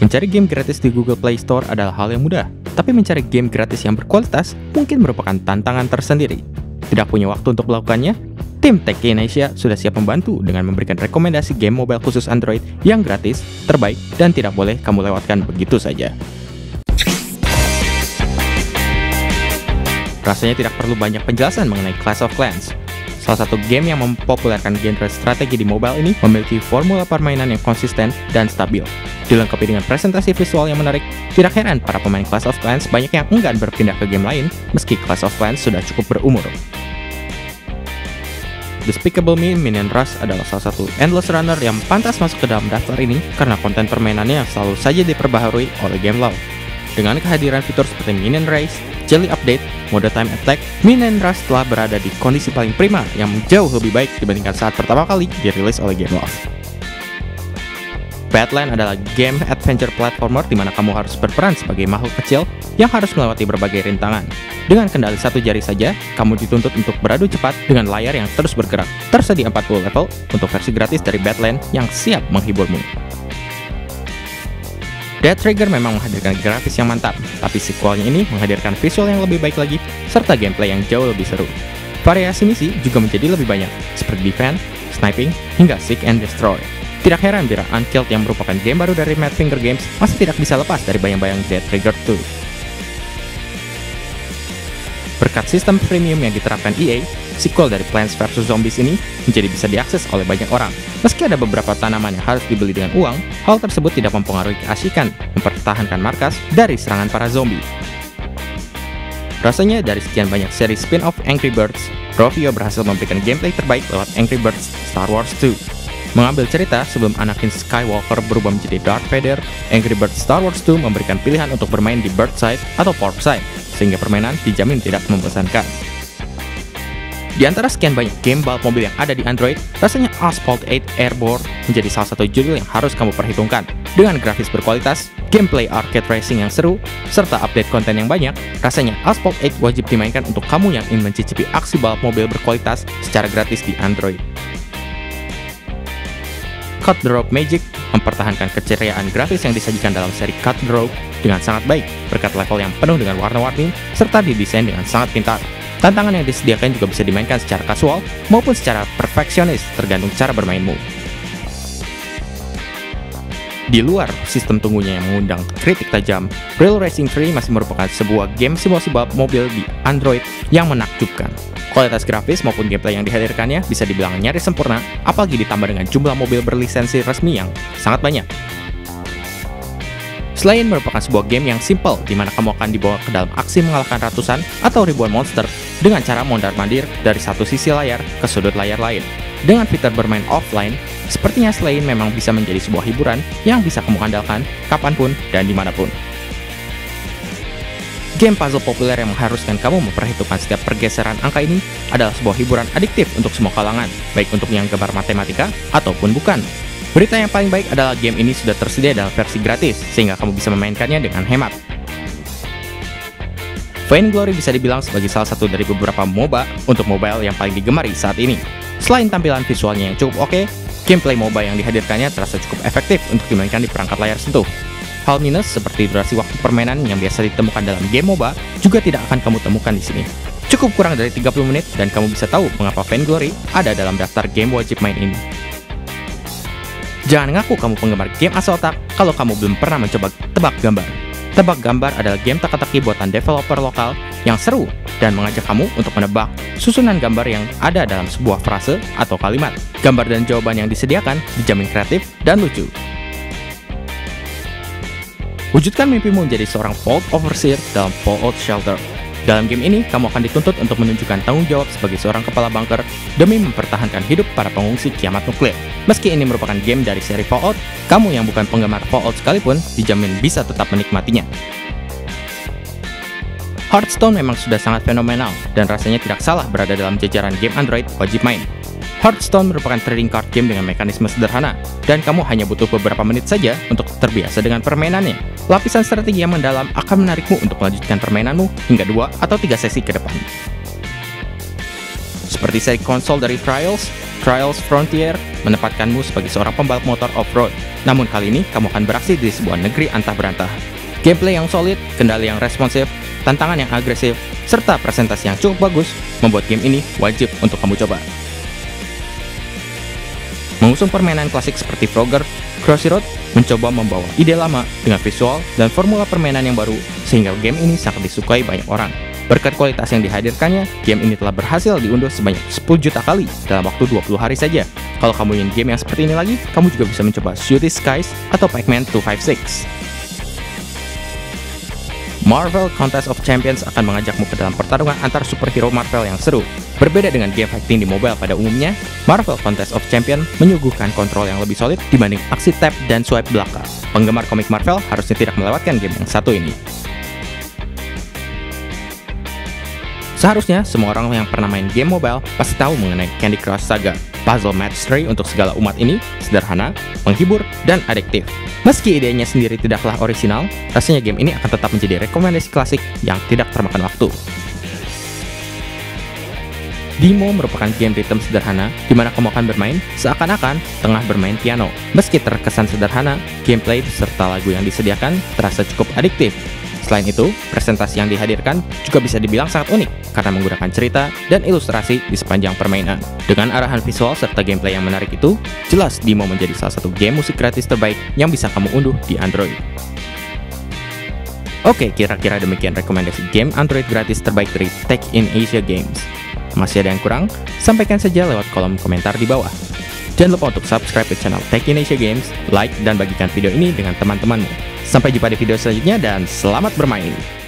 Mencari game gratis di Google Play Store adalah hal yang mudah, tapi mencari game gratis yang berkualitas mungkin merupakan tantangan tersendiri. Tidak punya waktu untuk melakukannya? Tim Techie Indonesia sudah siap membantu dengan memberikan rekomendasi game mobile khusus Android yang gratis, terbaik, dan tidak boleh kamu lewatkan begitu saja. Rasanya tidak perlu banyak penjelasan mengenai Clash of Clans. Salah satu game yang mempopulerkan genre strategi di mobile ini memiliki formula permainan yang konsisten dan stabil. Dilengkapi dengan presentasi visual yang menarik, tidak heran para pemain Clash of Clans banyak yang enggan berpindah ke game lain meski Clash of Clans sudah cukup berumur. Despicable Me Minion Rush adalah salah satu endless runner yang pantas masuk ke dalam daftar ini karena konten permainannya yang selalu saja diperbaharui oleh game law. Dengan kehadiran fitur seperti Minion Race, Jelly Update, mode Time Attack, Minion Rush telah berada di kondisi paling prima yang jauh lebih baik dibandingkan saat pertama kali dirilis oleh game law. Badland adalah game adventure platformer di mana kamu harus berperan sebagai makhluk kecil yang harus melewati berbagai rintangan. Dengan kendali satu jari saja, kamu dituntut untuk beradu cepat dengan layar yang terus bergerak. Tersedia 40 level untuk versi gratis dari Badland yang siap menghiburmu. Dead Trigger memang menghadirkan grafis yang mantap, tapi sequelnya ini menghadirkan visual yang lebih baik lagi, serta gameplay yang jauh lebih seru. Variasi misi juga menjadi lebih banyak, seperti defense, sniping, hingga seek and destroy. Tidak heran bila Unkilled yang merupakan game baru dari Madfinger Games masih tidak bisa lepas dari bayang-bayang Dead Trigger 2. Berkat sistem premium yang diterapkan EA, sequel dari Plants vs Zombies ini menjadi bisa diakses oleh banyak orang. Meski ada beberapa tanaman yang harus dibeli dengan uang, hal tersebut tidak mempengaruhi keasikan mempertahankan markas dari serangan para zombie. Rasanya dari sekian banyak seri spin-off Angry Birds, Rovio berhasil memberikan gameplay terbaik lewat Angry Birds Star Wars 2. Mengambil cerita sebelum Anakin Skywalker berubah menjadi Darth Vader, Angry Birds Star Wars 2 memberikan pilihan untuk bermain di bird side atau pork side, sehingga permainan dijamin tidak membosankan. Di antara sekian banyak game balap mobil yang ada di Android, rasanya Asphalt 8 Airborne menjadi salah satu judul yang harus kamu perhitungkan. Dengan grafis berkualitas, gameplay arcade racing yang seru, serta update konten yang banyak, rasanya Asphalt 8 wajib dimainkan untuk kamu yang ingin mencicipi aksi balap mobil berkualitas secara gratis di Android. Cut the Rope Magic mempertahankan keceriaan grafis yang disajikan dalam seri Cut the Rope dengan sangat baik, berkat level yang penuh dengan warna-warni, serta didesain dengan sangat pintar. Tantangan yang disediakan juga bisa dimainkan secara kasual maupun secara perfeksionis, tergantung cara bermainmu. Di luar sistem tunggunya yang mengundang kritik tajam, Real Racing 3 masih merupakan sebuah game simulasi balap mobil di Android yang menakjubkan. Kualitas grafis maupun gameplay yang dihadirkannya bisa dibilang nyaris sempurna, apalagi ditambah dengan jumlah mobil berlisensi resmi yang sangat banyak. Selain merupakan sebuah game yang simple, di mana kamu akan dibawa ke dalam aksi mengalahkan ratusan atau ribuan monster dengan cara mondar-mandir dari satu sisi layar ke sudut layar lain. Dengan fitur bermain offline, sepertinya Slain memang bisa menjadi sebuah hiburan yang bisa kamu andalkan kapanpun dan dimanapun. Game puzzle populer yang mengharuskan kamu memperhitungkan setiap pergeseran angka ini adalah sebuah hiburan adiktif untuk semua kalangan, baik untuk yang gemar matematika ataupun bukan. Berita yang paling baik adalah game ini sudah tersedia dalam versi gratis, sehingga kamu bisa memainkannya dengan hemat. Vainglory bisa dibilang sebagai salah satu dari beberapa MOBA untuk mobile yang paling digemari saat ini. Selain tampilan visualnya yang cukup oke, gameplay MOBA yang dihadirkannya terasa cukup efektif untuk dimainkan di perangkat layar sentuh. Hal minus seperti durasi waktu permainan yang biasa ditemukan dalam game MOBA juga tidak akan kamu temukan di sini. Cukup kurang dari 30 menit dan kamu bisa tahu mengapa Vainglory ada dalam daftar game wajib main ini. Jangan ngaku kamu penggemar game asal otak kalau kamu belum pernah mencoba Tebak Gambar. Tebak Gambar adalah game teka-teki buatan developer lokal yang seru dan mengajak kamu untuk menebak susunan gambar yang ada dalam sebuah frase atau kalimat. Gambar dan jawaban yang disediakan dijamin kreatif dan lucu. Wujudkan mimpimu menjadi seorang Vault Overseer dalam Fallout Shelter. Dalam game ini, kamu akan dituntut untuk menunjukkan tanggung jawab sebagai seorang kepala bunker demi mempertahankan hidup para pengungsi kiamat nuklir. Meski ini merupakan game dari seri Fallout, kamu yang bukan penggemar Fallout sekalipun dijamin bisa tetap menikmatinya. Hearthstone memang sudah sangat fenomenal dan rasanya tidak salah berada dalam jajaran game Android wajib main. Hearthstone merupakan trading card game dengan mekanisme sederhana, dan kamu hanya butuh beberapa menit saja untuk terbiasa dengan permainannya. Lapisan strategi yang mendalam akan menarikmu untuk melanjutkan permainanmu hingga 2 atau 3 sesi ke depan. Seperti seri konsol dari Trials, Trials Frontier, menempatkanmu sebagai seorang pembalap motor off-road. Namun kali ini, kamu akan beraksi di sebuah negeri antah berantah. Gameplay yang solid, kendali yang responsif, tantangan yang agresif, serta presentasi yang cukup bagus membuat game ini wajib untuk kamu coba. Mengusung permainan klasik seperti Frogger, Crossy Road mencoba membawa ide lama dengan visual dan formula permainan yang baru sehingga game ini sangat disukai banyak orang. Berkat kualitas yang dihadirkannya, game ini telah berhasil diunduh sebanyak 10 juta kali dalam waktu 20 hari saja. Kalau kamu ingin game yang seperti ini lagi, kamu juga bisa mencoba Cities Skies atau Pac-Man 256. Marvel Contest of Champions akan mengajakmu ke dalam pertarungan antar superhero Marvel yang seru. Berbeda dengan game fighting di mobile pada umumnya, Marvel Contest of Champions menyuguhkan kontrol yang lebih solid dibanding aksi tap dan swipe belakang. Penggemar komik Marvel harusnya tidak melewatkan game yang satu ini. Seharusnya semua orang yang pernah main game mobile pasti tahu mengenai Candy Crush Saga. Puzzle match 3 untuk segala umat ini sederhana, menghibur, dan adiktif. Meski idenya sendiri tidaklah orisinal, rasanya game ini akan tetap menjadi rekomendasi klasik yang tidak termakan waktu. Demo merupakan game rhythm sederhana di mana kamu akan bermain seakan-akan tengah bermain piano. Meski terkesan sederhana, gameplay beserta lagu yang disediakan terasa cukup adiktif. Selain itu, presentasi yang dihadirkan juga bisa dibilang sangat unik karena menggunakan cerita dan ilustrasi di sepanjang permainan. Dengan arahan visual serta gameplay yang menarik itu, jelas Demo menjadi salah satu game musik gratis terbaik yang bisa kamu unduh di Android. Oke, kira-kira demikian rekomendasi game Android gratis terbaik dari Tech in Asia Games. Masih ada yang kurang? Sampaikan saja lewat kolom komentar di bawah. Jangan lupa untuk subscribe ke channel Tech in Asia Games, like, dan bagikan video ini dengan teman-temanmu. Sampai jumpa di video selanjutnya dan selamat bermain!